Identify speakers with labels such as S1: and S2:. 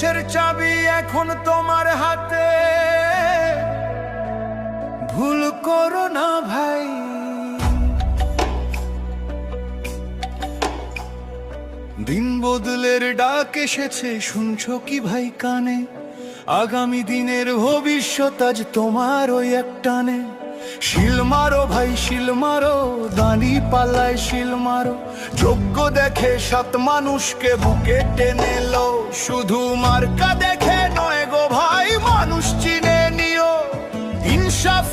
S1: দেশের চাবি এখন তোমার হাতে, ভুল করো না ভাই। দিন বদলের ডাক এসেছে, শুনছো কি ভাই কানে? আগামী দিনের ভবিষ্যৎ আজ তোমার ওই একটানে। শিল মারো ভাই শিল মারো, দাঁড়ি পাল্লায় শিল মারো। যোগ্য দেখে সাত মানুষকে বুকে টেনে লো, শুধু মার্কা দেখে নয় গো ভাই, মানুষ চিনে নিও। ইনসাফ